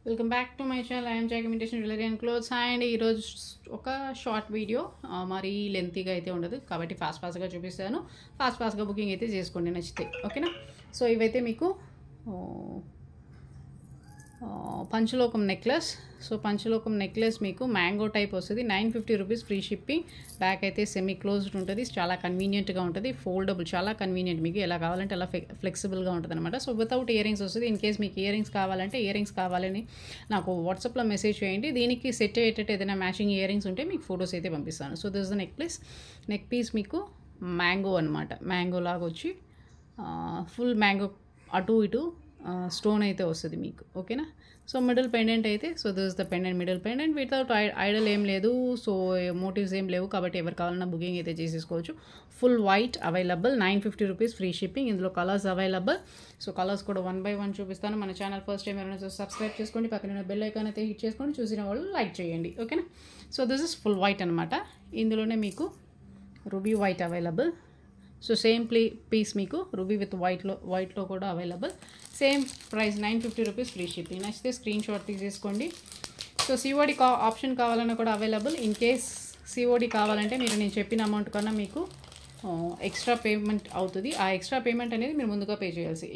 Welcome back to my channel. I'm Jack imitation jewellery and clothes. And ఈరోజు ఒక short video, మరీ లెంతీగా అయితే ఉండదు కాబట్టి ఫాస్ట్గా చూపిస్తాను. ఫాస్ట్గా బుకింగ్ అయితే చేసుకోండి నచ్చితే, ఓకేనా. సో ఇవైతే మీకు పంచలోకం నెక్లెస్. సో పంచలోకం నెక్లెస్ మీకు మ్యాంగో టైప్ వస్తుంది. 950 రూపీస్ ఫ్రీ షిప్పింగ్. బ్యాక్ అయితే సెమీ క్లోజ్డ్ ఉంటుంది. చాలా కన్వీనియంట్గా ఉంటుంది. ఫోల్డబుల్, చాలా కన్వీనియంట్. మీకు ఎలా కావాలంటే అలా ఫ్లెక్సిబుల్గా ఉంటుంది అనమాట. సో వితౌట్ ఇయర్ రింగ్స్ వస్తుంది. ఇన్ కేస్ మీకు ఇయర్ రింగ్స్ కావాలంటే, ఇయర్ రింగ్స్ కావాలని నాకు వాట్సాప్లో మెసేజ్ చేయండి. దీనికి సెట్ అయ్యేటట్టు ఏదైనా మ్యాచింగ్ ఇయర్ రింగ్స్ ఉంటే మీకు ఫొటోస్ అయితే పంపిస్తాను. So this the necklace. Neck piece మీకు మ్యాంగో అనమాట. మ్యాంగో లాగా వచ్చి ఫుల్ మ్యాంగో అటు ఇటు స్టోన్ అయితే వస్తుంది మీకు, ఓకేనా. సో మిడిల్ పెండెంట్ అయితే, so this the pendant, middle pendant. Without Idol ఏం లేదు, సో మోటివ్స్ ఏం లేవు కాబట్టి ఎవరు కావాలన్నా బుకింగ్ అయితే చేసేసుకోవచ్చు. Full white available, 950 rupees free shipping. ఇందులో కలర్స్ అవైలబుల్. సో కలర్స్ కూడా 1 by 1 చూపిస్తాను. మన ఛానల్ ఫస్ట్ టైం ఎవరైనా సబ్స్క్రైబ్ చేసుకోండి, పక్కన బెల్ ఐకాన్ అయితే హిట్ చేసుకోండి, చూసిన వాళ్ళు లైక్ చేయండి, ఓకేనా. So this is full white అనమాట. ఇందులోనే మీకు ruby white available. So same piece మీకు రూబీ విత్ వైట్లో కూడా available. Same price 950 rupees free shipping. నచ్చితే స్క్రీన్ షాట్ తీసేసుకోండి. సో సిఓడి ఆప్షన్ కావాలన్నా కూడా అవైలబుల్. ఇన్ కేస్ సిఓడి కావాలంటే మీరు నేను చెప్పిన అమౌంట్ కన్నా మీకు ఎక్స్ట్రా పేమెంట్ అవుతుంది. ఆ ఎక్స్ట్రా పేమెంట్ అనేది మీరు ముందుగా పే చేయాల్సి,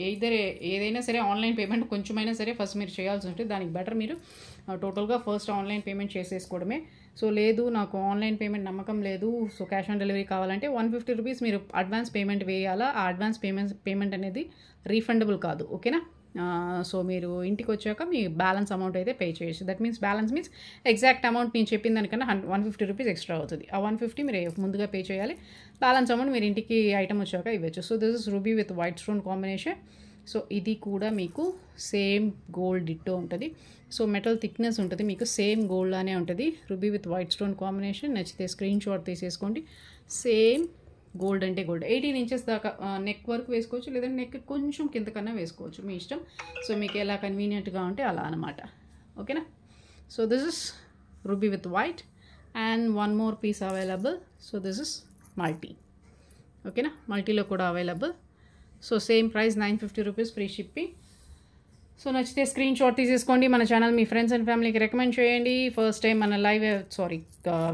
ఏదైనా సరే ఆన్లైన్ పేమెంట్ కొంచెమైనా సరే ఫస్ట్ మీరు చేయాల్సి ఉంటుంది. దానికి బెటర్ మీరు టోటల్గా ఫస్ట్ ఆన్లైన్ పేమెంట్ చేసేసుకోవడమే. సో లేదు నాకు ఆన్లైన్ పేమెంట్ నమ్మకం లేదు, సో క్యాష్ ఆన్ డెలివరీ కావాలంటే 150 రూపీస్ మీరు అడ్వాన్స్ పేమెంట్ వేయాలా. ఆ అడ్వాన్స్ పేమెంట్ అనేది రీఫండబుల్ కాదు, ఓకేనా. సో మీరు ఇంటికి వచ్చాక మీ బ్యాలెన్స్ అమౌంట్ అయితే పే చేయొచ్చు. That means balance means exact amount నేను చెప్పిన దానికన్నా 150 రూపీస్ ఎక్స్ట్రా అవుతుంది. ఆ 150 మీరు ముందుగా పే చేయాలి. బ్యాలెన్స్ అమౌంట్ మీరు ఇంటికి ఐటమ్ వచ్చాక ఇవ్వచ్చు. So this is ruby with white stone combination. So ఇది కూడా మీకు సేమ్ గోల్డ్ డిట్టో ఉంటుంది. సో మెటల్ థిక్నెస్ ఉంటుంది మీకు, సేమ్ గోల్డ్ లానే ఉంటుంది. Ruby with white stone combination. నచ్చితే స్క్రీన్ షాట్ తీసేసుకోండి. సేమ్ గోల్డ్ అంటే గోల్డ్. 18 ఇంచెస్ దాకా నెక్ వరకు వేసుకోవచ్చు, లేదంటే నెక్ కొంచెం కింద కన్నా వేసుకోవచ్చు, మీ ఇష్టం. సో మీకు ఎలా కన్వీనియంట్గా ఉంటే అలా అనమాట, ఓకేనా. So this is ruby with white and one more piece available. So this is multi, ఓకేనా. మల్టీలో కూడా available. So same price 950 rupees free shipping. So నచ్చితే స్క్రీన్ షాట్ తీసేసుకోండి. మన ఛానల్ మీ ఫ్రెండ్స్ అండ్ ఫ్యామిలీకి రికమెండ్ చేయండి. ఫస్ట్ టైం మన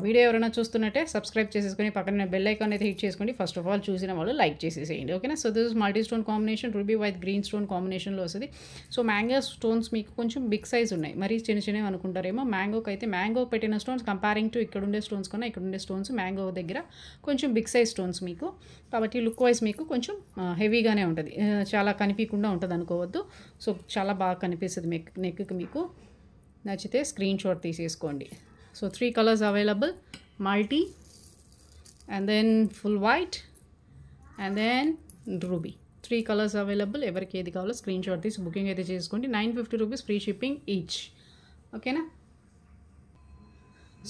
వీడియో ఎవరైనా చూస్తున్నట్టే సబ్స్క్రైబ్ చేసేసుకొని పక్కన బెల్ ఐకాన్ అయితే హిట్ చేసుకోండి. ఫస్ట్ ఆఫ్ ఆల్ చూసిన వాళ్ళు లైక్ చేసేసేయండి, ఓకేనా. So this is multi stone combination, ruby వైత్ green stone కాంబినేషన్లో వస్తుంది. సో మ్యాంగో స్టోన్స్ మీకు కొంచెం బిగ్ సైజ్ ఉన్నాయి, మరీ చిన్నవి అనుకుంటారేమో. మ్యాంగోకి అయితే మ్యాంగో పెట్టిన స్టోన్స్ కంపేరింగ్ టు ఇక్కడ ఉండే స్టోన్స్ కన్నా ఇక్కడ ఉండే స్టోన్స్ మ్యాంగో దగ్గర కొంచెం బిగ్ సైజ్ స్టోన్స్ మీకు, కాబట్టి లుక్ వైజ్ మీకు కొంచెం హెవీగానే ఉంటుంది, చాలా కనిపించకుండా ఉంటుంది అనుకోవద్దు. సో చాలా బాగా కనిపిస్తుంది నెక్కి మీకు. నచ్చితే స్క్రీన్ షాట్ తీసేసుకోండి. So 3 colours available, multi and then full white and then ruby. 3 colours available. ఎవరికి ఏది కావాలో స్క్రీన్ షాట్ తీసి బుకింగ్ అయితే చేసుకోండి. 950 రూపీస్ ఫ్రీ షిప్పింగ్ ఈచ్, ఓకేనా.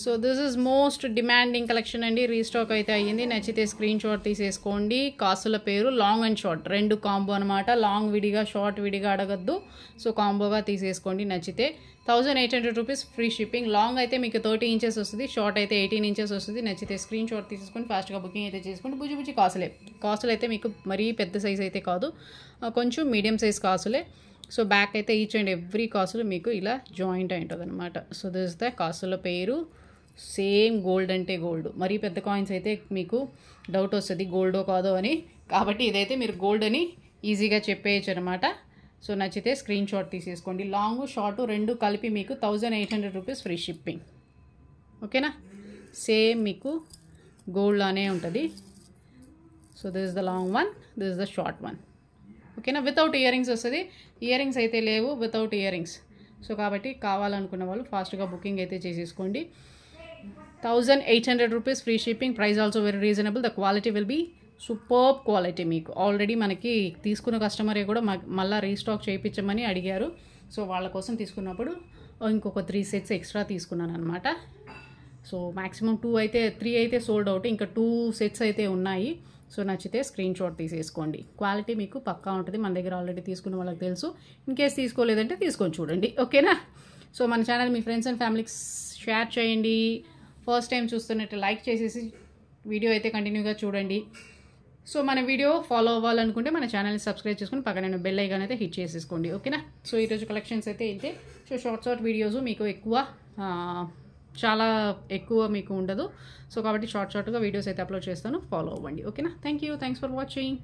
So this is most demanding collection అండి. రీస్టాక్ అయితే అయ్యింది. నచ్చితే స్క్రీన్ షాట్ తీసేసుకోండి. కాసుల పేరు లాంగ్ అండ్ షార్ట్ 2 కాంబో అనమాట. లాంగ్ విడిగా షార్ట్ విడిగా అడగద్దు. సో కాంబోగా తీసేసుకోండి. నచ్చితే 1800 రూపీస్ ఫ్రీ షిప్పింగ్. లాంగ్ అయితే మీకు 30 ఇంచెస్ వస్తుంది, షార్ట్ అయితే 18 ఇంచెస్ వస్తుంది. నచ్చితే స్క్రీన్ షాట్ తీసేసుకొని ఫాస్ట్గా బుకింగ్ అయితే చేసుకోండి. బుజ్జి కాసులే అయితే మీకు మరీ పెద్ద సైజ్ అయితే కాదు, కొంచెం మీడియం సైజ్ కాసులే. సో బ్యాక్ అయితే ఈచ్ అండ్ ఎవ్రీ కాసులు మీకు ఇలా జాయింట్ అయి ఉంటుంది అనమాట. సో దిస్ ద కాసుల పేరు. సేమ్ గోల్డ్ అంటే గోల్డ్. మరీ పెద్ద కాయిన్స్ అయితే మీకు డౌట్ వస్తుంది గోల్డో కాదో అని, కాబట్టి ఇదైతే మీరు గోల్డ్ అని ఈజీగా చెప్పేయచ్చు అనమాట. సో నచ్చితే స్క్రీన్ షాట్ తీసేసుకోండి. లాంగ్ షార్ట్ 2 కలిపి మీకు 1800 రూపీస్ ఫ్రీ షిప్పింగ్, ఓకేనా. సేమ్ మీకు గోల్డ్ లానే ఉంటుంది. So this is the long one, this is the short one, ఓకేనా. వితౌట్ ఇయర్ రింగ్స్ వస్తుంది. ఇయర్ రింగ్స్ అయితే లేవు, వితౌట్ ఇయర్ రింగ్స్. సో కాబట్టి కావాలనుకున్న వాళ్ళు ఫాస్ట్గా బుకింగ్ అయితే చేసేసుకోండి. 1800 rupees free shipping. Price also very reasonable. The quality will be superb quality. మీకు ఆల్రెడీ మనకి తీసుకున్న కస్టమరే కూడా మళ్ళీ రీస్టాక్ చేయించమని అడిగారు. సో వాళ్ళ కోసం తీసుకున్నప్పుడు ఇంకొక 3 సెట్స్ ఎక్స్ట్రా తీసుకున్నాను అనమాట. సో మ్యాక్సిమం 3 అయితే సోల్డ్ అవుట్, ఇంకా 2 సెట్స్ అయితే ఉన్నాయి. సో నచ్చితే స్క్రీన్ షాట్ తీసేసుకోండి. క్వాలిటీ మీకు పక్కా ఉంటుంది, మన దగ్గర ఆల్రెడీ తీసుకున్న వాళ్ళకి తెలుసు. ఇన్ కేస్ తీసుకోలేదంటే తీసుకొని చూడండి, ఓకేనా. సో మన ఛానల్ మీ ఫ్రెండ్స్ అండ్ ఫ్యామిలీకి షేర్ చేయండి. ఫస్ట్ టైం చూస్తున్నట్టు లైక్ చేసేసి వీడియో అయితే కంటిన్యూగా చూడండి. సో మన వీడియో ఫాలో అవ్వాలనుకుంటే మన ఛానల్ని సబ్స్క్రైబ్ చేసుకుని పక్కన బెల్ ఐకాన్ అయితే హిట్ చేసేసుకోండి. ఓకేనా? సో ఈరోజు కలెక్షన్స్ అయితే ఇంతే. సో షార్ట్ వీడియోస్ మీకు చాలా ఎక్కువ మీకు ఉండదు. సో కాబట్టి షార్ట్గా వీడియోస్ అయితే అప్లోడ్ చేస్తాను. ఫాలో అవ్వండి. ఓకేనా? Thanks for watching.